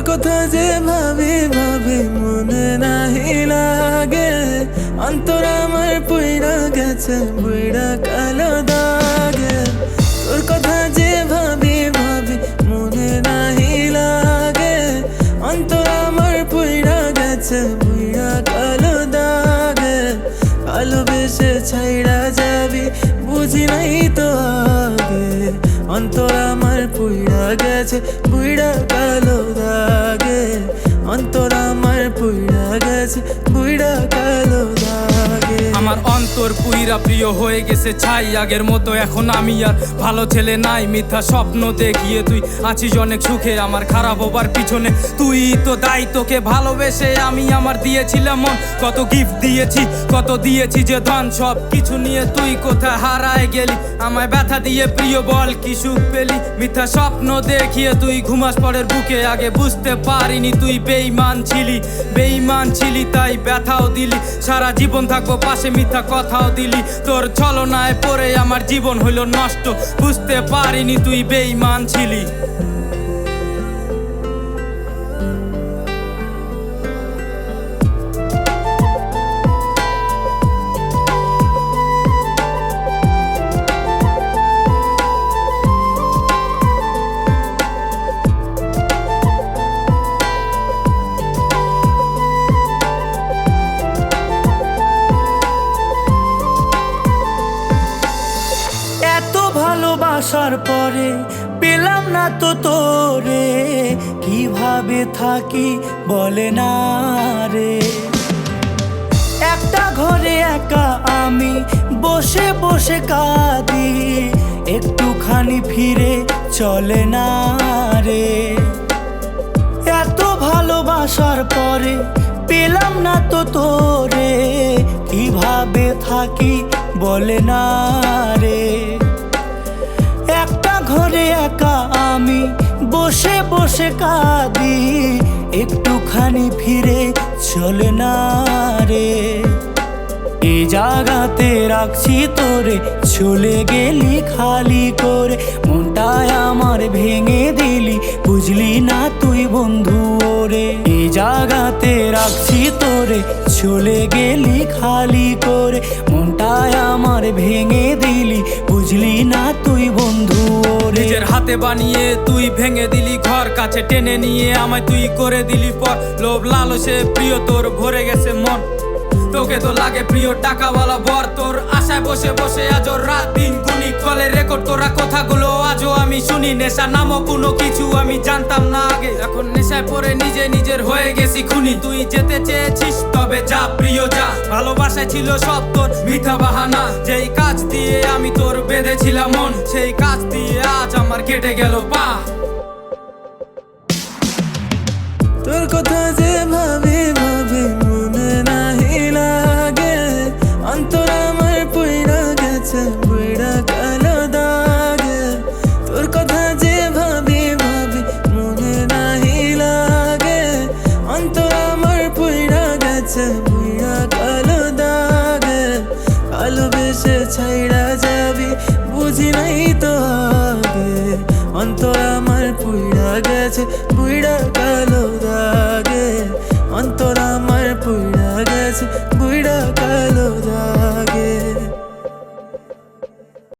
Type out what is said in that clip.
কথা যে ভাবি ভাবি মনে নাহি লাগে, অন্তর আমার পুইরা গেছে বুইড়া কালো দাগে। তোর কথা যে ভাবি ভাবি মনে নাহি লাগে, অন্তর আমার পুইরা গেছে বুইড়া কালো দাগে। ভালোবেসে ছাইড়া যাবি বুঝি নাই তো আগে, অন্তর আমার পুইড়া গেছে বুইড়া কালো দাগে। অন্তর আমার পুইড়া গেছে বুইড়া কালো দাগে। আমার অন্তর পুইরা প্রিয় হয়ে গেছে ছাই আগের মতো, এখন আমি আর ভালো ছেলে নাই। মিথ্যা স্বপ্ন দেখিয়ে তুই আছিস অনেক সুখে, আমার খারাপ হবার পিছনে তুই তো দায়ী। তোকে ভালোবেসে আমি আমার দিয়েছিলাম মন, কত গিফট দিয়েছি কত দিয়েছি যে ধন, সব কিছু নিয়ে তুই কোথায় হারায় গেলি। আমায় ব্যথা দিয়ে প্রিয় বল কি সুখ পেলি, মিথ্যা স্বপ্ন দেখিয়ে তুই ঘুমাস পরের বুকে। আগে বুঝতে পারিনি তুই বেঈমান ছিলি তাই ব্যথাও দিলি। সারা জীবন থাকবো পাশে মিথ্যা কথাও দিলি, তোর ছলনায় পড়ে আমার জীবন হইল নষ্ট। বুঝতে পারিনি তুই বেঈমান ছিলি। ভালোবাসার পরে পেলাম না তো তোরে, কিভাবে থাকি বলে না রে। একটা ঘরে একা আমি বসে বসে কাঁদি, একটুখানি ফিরে চলে না রে। এত ভালোবাসার পরে পেলাম না তো তোরে, কিভাবে থাকি বলে না রে। একটা ঘরে একা আমি বসে বসে কাঁদি, একটুখানি ফিরে চলে না রে। এই জায়গাতে রাখছি তোরে, চলে গেলি খালি করে, মনটায় আমার ভেঙে দিলি বুঝলি না তুই বন্ধু ওরে। এই জায়গাতে রাখছি তোরে, চলে গেলি খালি করে, মনটায় আমার ভেঙে দিলি বুঝলি না তুই বন্ধু ওরে। নিজের হাতে বানিয়ে তুই ভেঙে দিলি ঘর, কাছে টেনে নিয়ে আমায় তুই করে দিলি পর। লোভ লালসে প্রিয় তোর ভরে গেছে মন, তোকে তো লাগে প্রিয় টাকাওয়ালা বর। তোর আশায় বসে বসে আজও রাত দিন গুনি, কলের রেকর্ড তোরা কথাগুলো আজও আমি শুনি। নেশা নামক কোনো কিছু আমি জানতাম না আগে, এখন নেশায় পড়ে নিজের হয়ে গেছি খুনি। তুই যেতে চেয়েছিস তবে যা প্রিয় যা, ভালোবাসায় ছিল সব তোর মিথ্যা বাহানা। যেই কাজ দিয়ে আমি তোর বেঁধেছিলাম মন, সেই কাজ দিয়ে আজ আমার কেটে গেল পা। তোর কথা যে ভাবি ভাবি মনে নাহি লাগে, অন্তর আমার পুইরা গেছে বুইড়া কালো দাগে। তোর কথা যে ভাবি ভাবি মনে নাহি লাগে, অন্তর আমার পুইরা গেছে বুইড়া কালো দাগে। ভালোবেসে ছাইড়া যাবি বুঝি নাই তো আগে, অন্তর আমার পুইরা গেছে বুইড়া কালো দাগে। অন্তর আমার পুইরা গেছে বুইড়া কালো দাগে।